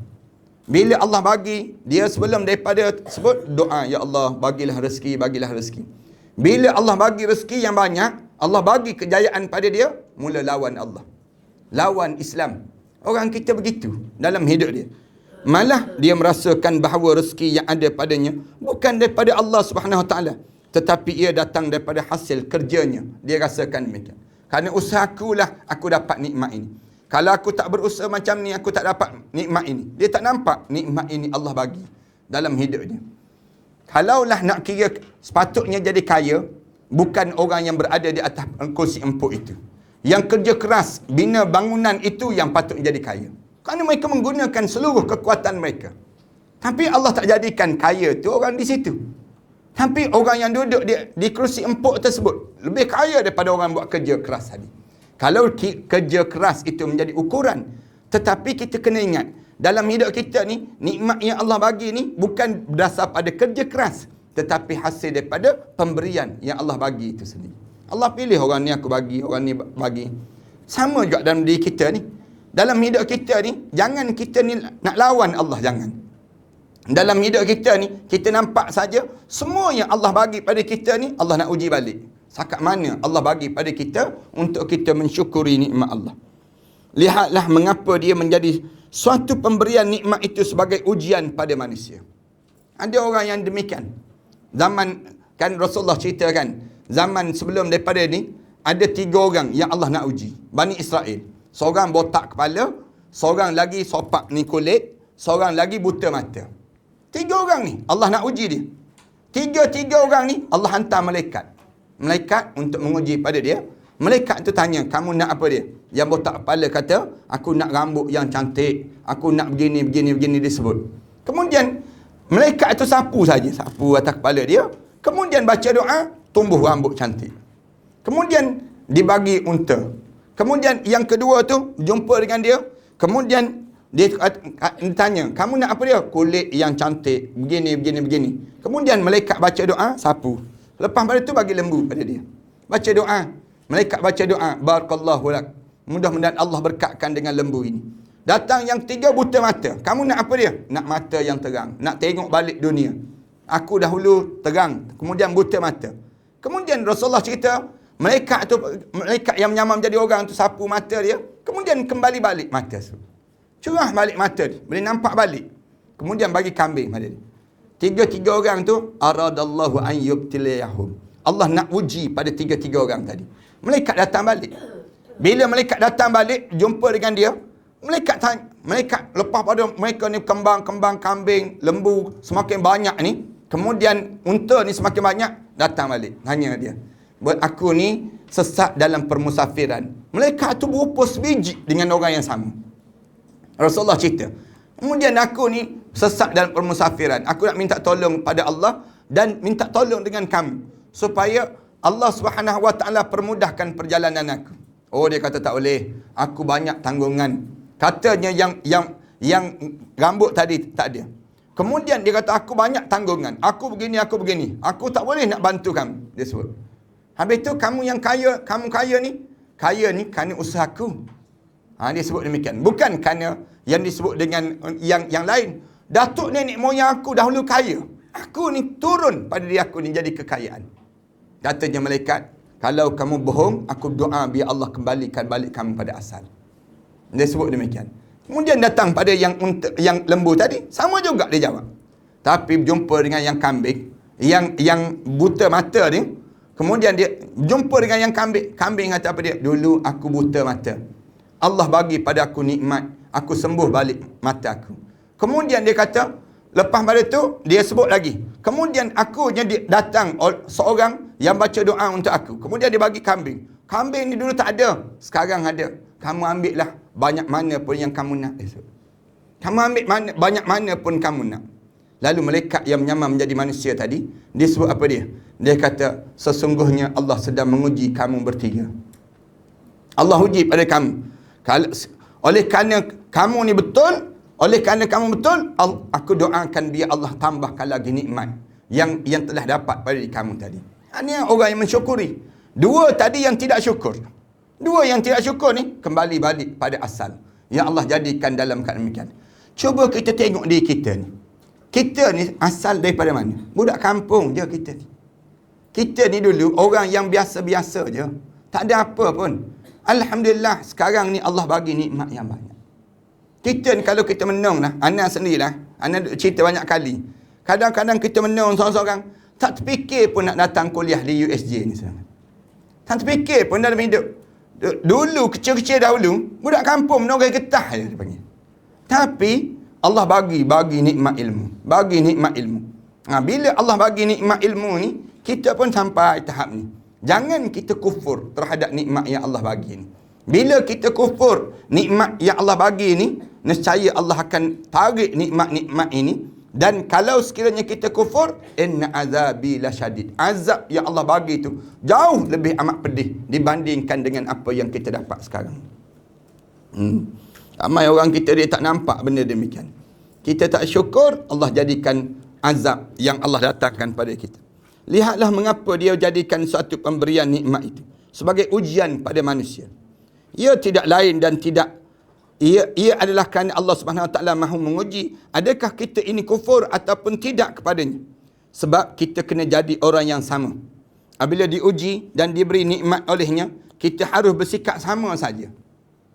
Bila Allah bagi, dia sebelum daripada sebut doa, ya Allah bagilah rezeki, bagilah rezeki. Bila Allah bagi rezeki yang banyak, Allah bagi kejayaan pada dia, mula lawan Allah. Lawan Islam. Orang kita begitu dalam hidup dia. Malah dia merasakan bahawa rezeki yang ada padanya bukan daripada Allah Subhanahu Wa Taala, tetapi ia datang daripada hasil kerjanya. Dia rasakan demikian. Kerana usahakulah aku dapat nikmat ini. Kalau aku tak berusaha macam ni, aku tak dapat nikmat ini. Dia tak nampak nikmat ini Allah bagi dalam hidupnya. Kalaulah nak kira sepatutnya jadi kaya, bukan orang yang berada di atas kursi empuk itu. Yang kerja keras, bina bangunan itu yang patut jadi kaya. Kerana mereka menggunakan seluruh kekuatan mereka. Tapi Allah tak jadikan kaya tu orang di situ. Tapi orang yang duduk di kursi empuk tersebut lebih kaya daripada orang buat kerja keras tadi. Kalau kerja keras itu menjadi ukuran, tetapi kita kena ingat, dalam hidup kita ni, nikmat yang Allah bagi ni bukan berdasar pada kerja keras, tetapi hasil daripada pemberian yang Allah bagi itu sendiri. Allah pilih orang ni aku bagi, orang ni bagi. Sama juga dalam diri kita ni. Dalam hidup kita ni, jangan kita ni nak lawan Allah, jangan. Dalam hidup kita ni, kita nampak saja semua yang Allah bagi pada kita ni, Allah nak uji balik. Sakat mana Allah bagi pada kita untuk kita mensyukuri nikmat Allah. Lihatlah mengapa dia menjadi suatu pemberian nikmat itu sebagai ujian pada manusia. Ada orang yang demikian. Zaman, kan Rasulullah ceritakan, zaman sebelum daripada ni, ada 3 orang yang Allah nak uji. Bani Israel. Seorang botak kepala, seorang lagi sopak ni kulit, seorang lagi buta mata. 3 orang ni Allah nak uji dia. 3 orang ni Allah hantar malaikat. Malaikat untuk menguji pada dia. Malaikat tu tanya, kamu nak apa dia? Yang botak kepala kata, aku nak rambut yang cantik, aku nak begini disebut. Kemudian malaikat tu sapu saja, sapu atas kepala dia. Kemudian baca doa, tumbuh rambut cantik. Kemudian dibagi unta. Kemudian yang kedua tu jumpa dengan dia. Kemudian dia tanya, kamu nak apa dia? Kulit yang cantik, begini. Kemudian malaikat baca doa, sapu. Lepas pada tu bagi lembu pada dia. Baca doa. Malaikat baca doa, barakallahu lak. Mudah-mudahan Allah berkatkan dengan lembu ini. Datang yang 3 buta mata. Kamu nak apa dia? Nak mata yang terang. Nak tengok balik dunia. Aku dahulu terang, kemudian buta mata. Kemudian Rasulullah cerita, malaikat yang menyamar menjadi orang tu sapu mata dia. Kemudian kembali balik mata tu. Curah balik mata dia. Boleh nampak balik. Kemudian bagi kambing pada dia. 3 orang tu, aradallahu an yubtiliyahum. Allah nak uji pada 3 orang tadi. Malaikat datang balik. Bila malaikat datang balik, jumpa dengan dia, malaikat lepas pada mereka ni kembang kambing, lembu semakin banyak ni, kemudian unta ni semakin banyak, datang balik. Tanya dia, buat aku ni sesat dalam permusafiran. Malaikat tu berupa sebiji dengan orang yang sama. Rasulullah cerita, Kemudian aku ni sesat dalam permusafiran. Aku nak minta tolong pada Allah dan minta tolong dengan kamu supaya Allah Subhanahu Wa Taala permudahkan perjalanan aku. Oh, dia kata tak boleh. Aku banyak tanggungan. Katanya yang rambut tadi tak ada. Kemudian dia kata aku banyak tanggungan. Aku begini. Aku tak boleh nak bantu kamu. Dia sebut. Habis tu kamu yang kaya, kamu kaya ni kerana usahaku. Dia sebut demikian. Bukan kerana yang disebut dengan yang lain. Datuk nenek moyang aku dahulu kaya. Aku ni turun pada diri aku ni jadi kekayaan. Katanya malaikat, kalau kamu bohong, aku doa biar Allah kembalikan balik kamu pada asal. Dia sebut demikian. Kemudian datang pada yang lembu tadi, sama juga dia jawab. Tapi berjumpa dengan yang kambing, yang buta mata ni, kemudian dia jumpa dengan yang kambing. Kambing kata apa dia? Dulu aku buta mata. Allah bagi pada aku nikmat. Aku sembuh balik mata aku. Kemudian dia kata, lepas pada tu, dia sebut lagi. Kemudian aku jadi datang seorang yang baca doa untuk aku. Kemudian dia bagi kambing. Kambing ni dulu tak ada. Sekarang ada. Kamu ambil lah banyak mana pun yang kamu nak. Kamu ambil banyak mana pun kamu nak. Lalu malaikat yang menyamar menjadi manusia tadi, dia sebut apa dia? Dia kata, sesungguhnya Allah sedang menguji kamu bertiga. Allah uji pada kamu. Oleh kerana kamu ni betul, aku doakan biar Allah tambahkan lagi nikmat yang telah dapat pada diri kamu tadi. Ini orang yang mensyukuri. Dua tadi yang tidak syukur. Dua yang tidak syukur ni kembali balik pada asal yang Allah jadikan dalam keadaan demikian. Cuba kita tengok diri kita ni. Kita ni asal daripada mana? Budak kampung je kita ni. Kita ni dulu orang yang biasa-biasa je. Tak ada apa pun. Alhamdulillah sekarang ni Allah bagi nikmat yang banyak. Kita ni kalau kita menung lah, Ana sendirilah, Ana cerita banyak kali. Kadang-kadang kita menung seorang-seorang, tak terfikir pun nak datang kuliah di USJ ni. Tak terfikir pun dalam hidup. Dulu, kecil-kecil dahulu, budak kampung menunggai getah je dia panggil. Tapi, Allah bagi nikmat ilmu. Bagi nikmat ilmu. Bila Allah bagi nikmat ilmu ni, kita pun sampai tahap ni. Jangan kita kufur terhadap nikmat yang Allah bagi ni. Bila kita kufur nikmat yang Allah bagi ni, nescaya Allah akan tarik nikmat-nikmat ini. Dan kalau sekiranya kita kufur, inna azabi lasyadid. Azab yang Allah bagi itu jauh lebih amat pedih dibandingkan dengan apa yang kita dapat sekarang. Ramai orang kita dia tak nampak benda demikian. Kita tak syukur, Allah jadikan azab yang Allah datangkan pada kita. Lihatlah mengapa dia jadikan suatu pemberian nikmat itu sebagai ujian pada manusia. Ia tidak lain dan tidak ia adalah kerana Allah Subhanahu Wa Taala mahu menguji adakah kita ini kufur ataupun tidak kepadanya. Sebab kita kena jadi orang yang sama. Apabila diuji dan diberi nikmat olehnya, kita harus bersikap sama saja.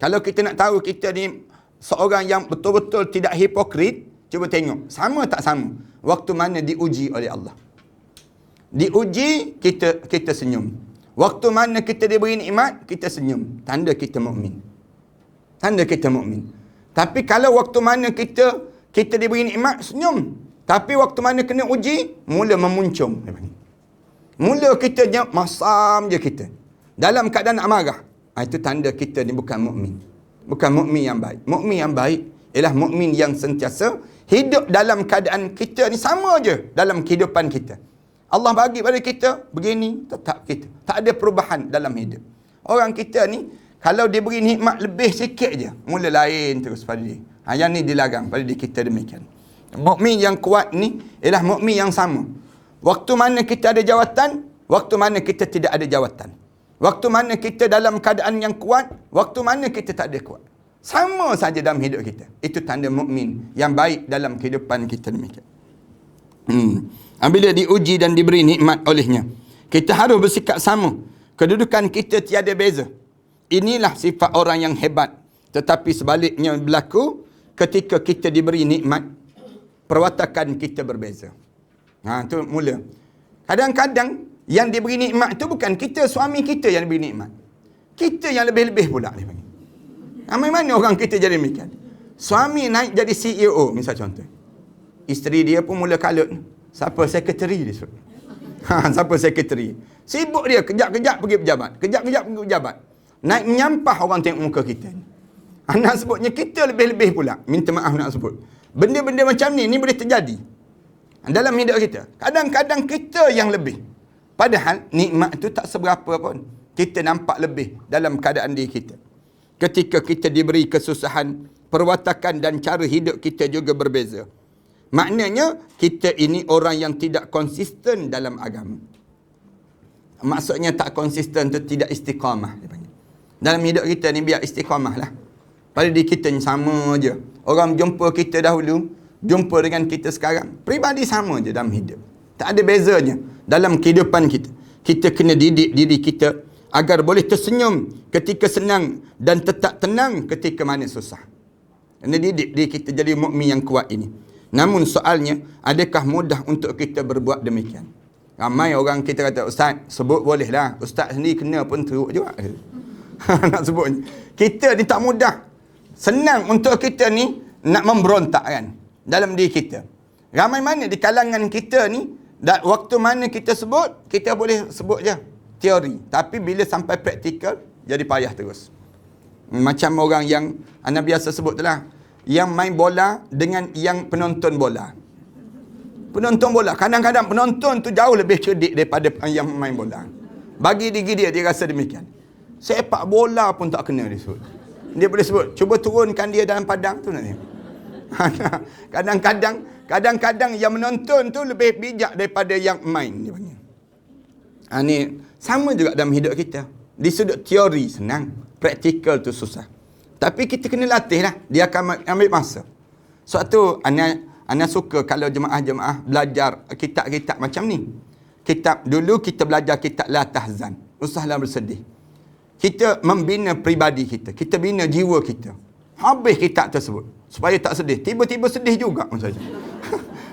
Kalau kita nak tahu kita ni seorang yang betul-betul tidak hipokrit, cuba tengok, sama tak sama waktu mana diuji oleh Allah. Diuji, kita senyum. Waktu mana kita diberi nikmat, kita senyum. Tanda kita mukmin. Tanda kita mukmin. Tapi kalau waktu mana kita diberi nikmat, senyum. Tapi waktu mana kena uji, mula memuncung. Mula kita masam je kita. Dalam keadaan nak marah. Itu tanda kita ni bukan mukmin. Bukan mukmin yang baik. Mukmin yang baik ialah mukmin yang sentiasa hidup dalam keadaan kita ni sama je dalam kehidupan kita. Allah bagi pada kita begini, tetap kita. Tak ada perubahan dalam hidup. Orang kita ni kalau dia beri nikmat lebih sikit je, mula lain terus pada dia. Yang ni dilarang pada diri kita demikian. Mukmin yang kuat ni ialah mukmin yang sama. Waktu mana kita ada jawatan, waktu mana kita tidak ada jawatan. Waktu mana kita dalam keadaan yang kuat, waktu mana kita tak ada kuat. Sama saja dalam hidup kita. Itu tanda mukmin yang baik dalam kehidupan kita demikian. Bila diuji dan diberi nikmat olehnya, kita harus bersikap sama. Kedudukan kita tiada beza. Inilah sifat orang yang hebat. Tetapi sebaliknya berlaku ketika kita diberi nikmat, perwatakan kita berbeza. Itu mula. Kadang-kadang yang diberi nikmat itu bukan kita, suami kita yang diberi nikmat. Kita yang lebih-lebih pula. Ramai mana orang kita jadi demikian. Suami naik jadi CEO, misal contoh. Isteri dia pun mula kalut. Siapa sekretari dia sebut. Siapa sekretari. Sibuk dia, kejap-kejap pergi pejabat. Kejap-kejap pergi pejabat. Naik menyampah orang tengok muka kita. Nak sebutnya kita lebih-lebih pula. Minta maaf nak sebut. Benda-benda macam ni boleh terjadi dalam hidup kita. Kadang-kadang kita yang lebih. Padahal nikmat itu tak seberapa pun. Kita nampak lebih dalam keadaan diri kita. Ketika kita diberi kesusahan, perwatakan dan cara hidup kita juga berbeza. Maknanya, kita ini orang yang tidak konsisten dalam agama. Maksudnya tak konsisten tu tidak istiqamah. Dalam hidup kita ni biar istiqamah lah. Pada diri kita ni sama je. Orang jumpa kita dahulu, jumpa dengan kita sekarang. Peribadi sama je dalam hidup. Tak ada bezanya dalam kehidupan kita. Kita kena didik diri kita agar boleh tersenyum ketika senang dan tetap tenang ketika mana susah. Kena didik diri kita jadi mukmin yang kuat ini. Namun soalnya, adakah mudah untuk kita berbuat demikian? Ramai orang kita kata, Ustaz, sebut boleh lah. Ustaz sendiri kena pun teruk juga. Nak sebutnya. Kita ni tak mudah. Senang untuk kita ni nak memberontak kan dalam diri kita. Ramai mana di kalangan kita ni, waktu mana kita sebut, kita boleh sebut je teori. Tapi bila sampai praktikal, jadi payah terus. Macam orang yang anda biasa sebut tu lah, yang main bola dengan yang penonton bola. Penonton bola, kadang-kadang penonton tu jauh lebih cerdik daripada yang main bola. Bagi diri dia rasa demikian. Sepak bola pun tak kena dia sebut. Dia boleh sebut, cuba turunkan dia dalam padang tu nanti. Kadang-kadang yang menonton tu lebih bijak daripada yang main, dia panggil. Ni sama juga dalam hidup kita. Di sudut teori senang, praktikal tu susah. Tapi kita kena latih lah. Dia akan ambil masa. Sebab tu, Ana suka kalau jemaah-jemaah belajar kitab-kitab macam ni. Dulu kita belajar kitab La Tahzan. Usahlah bersedih. Kita membina peribadi kita. Kita bina jiwa kita. Habis kitab tersebut. Supaya tak sedih. Tiba-tiba sedih juga saja.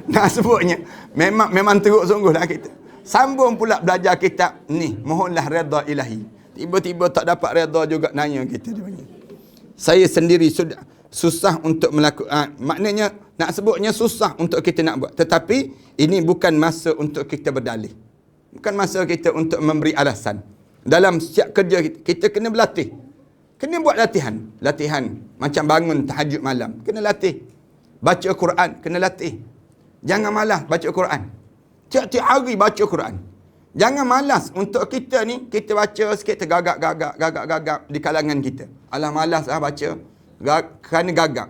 Nak sebutnya. Memang teruk sungguh lah kita. Sambung pula belajar kitab ni. Mohonlah redha ilahi. Tiba-tiba tak dapat redha juga nanya kita. Saya sendiri sudah susah untuk melakukan. Maknanya nak sebutnya susah untuk kita nak buat. Tetapi ini bukan masa untuk kita berdalih. Bukan masa kita untuk memberi alasan. Dalam setiap kerja kita kena berlatih. Kena buat latihan. Latihan. Macam bangun tahajud malam. Kena latih. Baca Quran. Kena latih. Jangan malas baca Quran. Tiap-tiap hari baca Quran. Jangan malas untuk kita ni. Kita baca sikit tergagap-gagap di kalangan kita. Alah malas lah baca. Kerana gagap.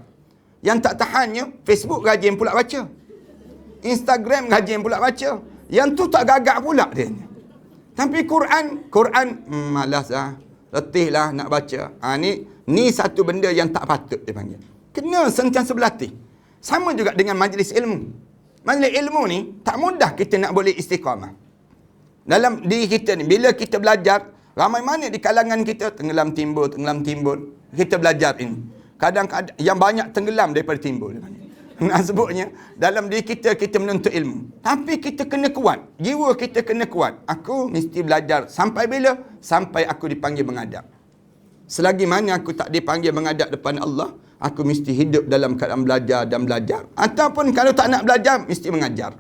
Yang tak tahannya, Facebook rajin pula baca. Instagram rajin pula baca. Yang tu tak gagap pula dia. Tapi Quran malas lah. Letih lah nak baca. Ni satu benda yang tak patut dia panggil. Kena sentiasa berlatih. Sama juga dengan majlis ilmu. Majlis ilmu ni, tak mudah kita nak boleh istiqamah. Dalam diri kita ni, bila kita belajar, ramai mana di kalangan kita, tenggelam timbul. Kita belajar ini. Kadang-kadang, yang banyak tenggelam daripada timbul. Nak sebutnya, dalam diri kita menuntut ilmu. Tapi kita kena kuat. Jiwa kita kena kuat. Aku mesti belajar. Sampai bila? Sampai aku dipanggil menghadap. Selagi mana aku tak dipanggil menghadap depan Allah, aku mesti hidup dalam keadaan belajar dan belajar. Ataupun kalau tak nak belajar, mesti mengajar.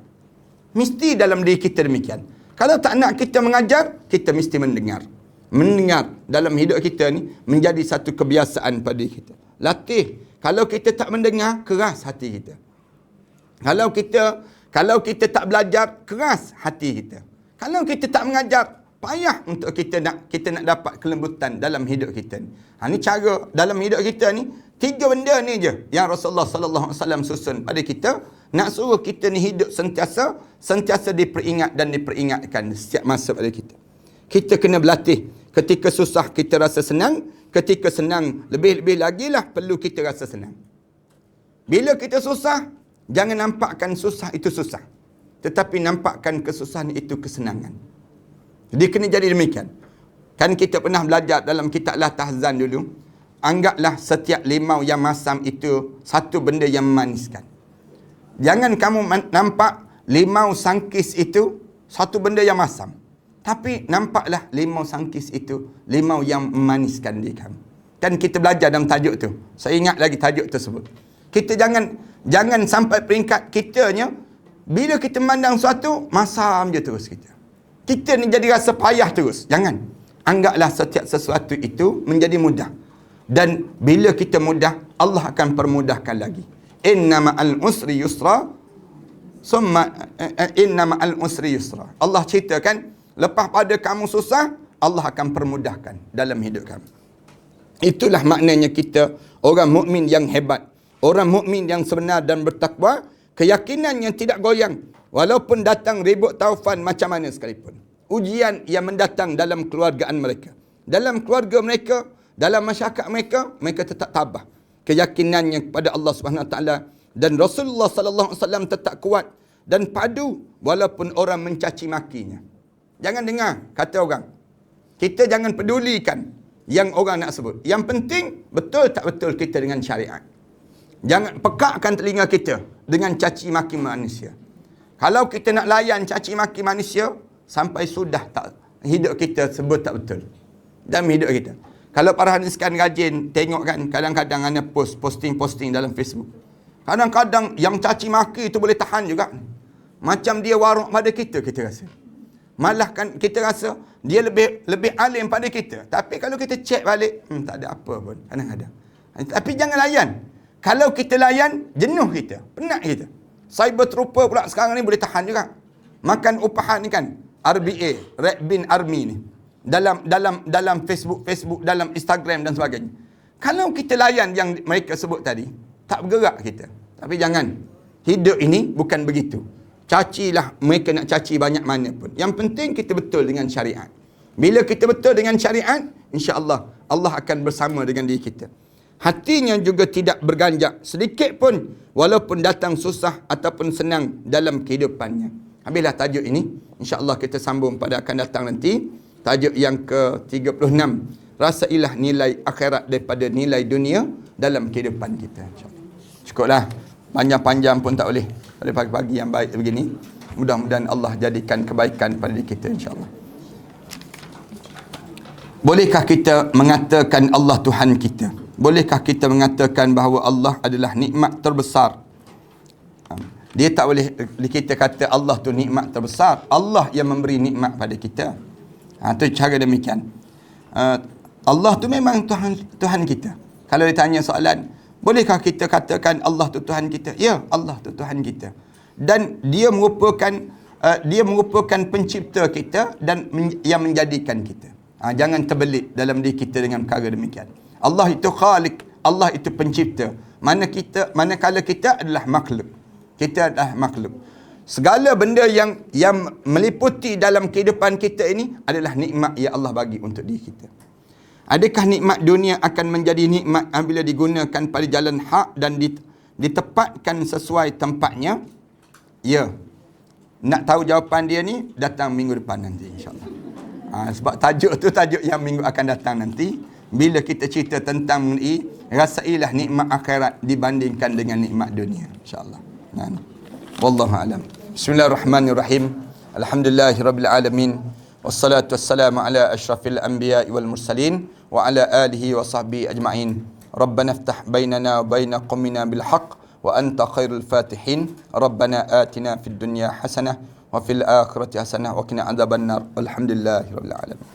Mesti dalam diri kita demikian. Kalau tak nak kita mengajar, kita mesti mendengar. Mendengar dalam hidup kita ni menjadi satu kebiasaan pada kita. Latih. Kalau kita tak mendengar, keras hati kita. Kalau kita tak belajar, keras hati kita. Kalau kita tak mengajar, payah untuk kita nak dapat kelembutan dalam hidup kita ni. Ni cara dalam hidup kita ni, 3 benda ni je yang Rasulullah sallallahu alaihi wasallam susun pada kita, nak suruh kita ni hidup sentiasa diperingat dan diperingatkan setiap masa pada kita. Kita kena berlatih. Ketika susah kita rasa senang, ketika senang lebih-lebih lagi lah perlu kita rasa senang. Bila kita susah, jangan nampakkan susah itu susah. Tetapi nampakkan kesusahan itu kesenangan. Dia kena jadi demikian. Kan kita pernah belajar dalam kitab La Tahzan dulu. Anggaplah setiap limau yang masam itu satu benda yang memaniskan. Jangan kamu nampak limau sangkis itu satu benda yang masam. Tapi nampaklah limau sangkis itu limau yang memaniskan diri kamu. Kan kita belajar dalam tajuk tu. Saya ingat lagi tajuk tersebut. Kita jangan sampai peringkat kitanya, bila kita memandang sesuatu, masam je terus kita. Kita ni jadi rasa payah terus. Jangan. Anggaplah setiap sesuatu itu menjadi mudah. Dan bila kita mudah, Allah akan permudahkan lagi. Inna ma'al usri yusra, inna ma'al usri yusra. Allah ceritakan, lepas pada kamu susah, Allah akan permudahkan dalam hidup kamu. Itulah maknanya kita orang mukmin yang hebat, orang mukmin yang sebenar dan bertakwa, keyakinan yang tidak goyang walaupun datang ribut taufan macam mana sekalipun. Ujian yang mendatang dalam keluargaan mereka, dalam keluarga mereka, dalam masyarakat mereka, mereka tetap tabah. Keyakinannya kepada Allah Subhanahu Wa Taala dan Rasulullah Sallallahu Alaihi Wasallam tetap kuat dan padu walaupun orang mencaci makinya. Jangan dengar kata orang. Kita jangan pedulikan yang orang nak sebut. Yang penting betul tak betul kita dengan syariat. Jangan pekakkan telinga kita dengan caci maki manusia. Kalau kita nak layan caci maki manusia, sampai sudah tak hidup kita sebut tak betul dalam hidup kita. Kalau para hadirin sekalian rajin tengok kan, kadang-kadang ana posting dalam Facebook. Kadang-kadang yang caci maki itu boleh tahan juga. Macam dia warok pada kita rasa. Malah kan kita rasa dia lebih alim pada kita. Tapi kalau kita cek balik, tak ada apa pun kadang-kadang. Tapi jangan layan. Kalau kita layan, jenuh kita, penat kita. Cyber trooper pula sekarang ni boleh tahan juga. Makan upahan ni kan, RBA, Red Bin Army ni. Dalam Facebook, dalam Instagram dan sebagainya. Kalau kita layan yang mereka sebut tadi, tak bergerak kita. Tapi jangan. Hidup ini bukan begitu. Cacilah, mereka nak caci banyak mana pun. Yang penting kita betul dengan syariat. Bila kita betul dengan syariat, insya-Allah Allah akan bersama dengan diri kita. Hatinya juga tidak berganjak sedikit pun walaupun datang susah ataupun senang dalam kehidupannya. Habislah tajuk ini. InsyaAllah kita sambung pada akan datang nanti. Tajuk yang ke-36. Rasailah nilai akhirat daripada nilai dunia dalam kehidupan kita. InsyaAllah. Cukuplah. Panjang-panjang pun tak boleh. Pada pagi-pagi yang baik begini. Mudah-mudahan Allah jadikan kebaikan pada diri kita insyaAllah. Bolehkah kita mengatakan Allah Tuhan kita? Bolehkah kita mengatakan bahawa Allah adalah nikmat terbesar? Dia tak boleh kita kata Allah tu nikmat terbesar. Allah yang memberi nikmat pada kita. Itu cara demikian. Allah tu memang Tuhan kita. Kalau ditanya soalan, bolehkah kita katakan Allah tu Tuhan kita? Ya, Allah tu Tuhan kita. Dan dia merupakan pencipta kita dan yang menjadikan kita. Jangan terbelit dalam diri kita dengan perkara demikian. Allah itu Khalik, Allah itu pencipta. Manakala kita adalah makhluk. Kita adalah makhluk. Segala benda yang meliputi dalam kehidupan kita ini adalah nikmat yang Allah bagi untuk diri kita. Adakah nikmat dunia akan menjadi nikmat apabila digunakan pada jalan hak dan ditempatkan sesuai tempatnya? Ya. Nak tahu jawapan dia ni, datang minggu depan nanti insyaAllah. Sebab tajuk tu tajuk yang minggu akan datang nanti. Bila kita cerita tentang mengenai rasailah nikmat akhirat dibandingkan dengan nikmat dunia. InsyaAllah. Wallahu a'lam. Bismillahirrahmanirrahim. Alhamdulillahirabbil alamin. Wassalatu wassalamu ala asyrafil anbiya'i wal mursalin wa ala alihi wa sahbihi ajma'in. Rabbana iftah bainana wa baina qaumina bil haqq wa anta khairul fatihin. Rabbana atina fid dunya hasanah wa fil akhirati hasanah wa qina adzabannar. Alhamdulillahirabbil alamin.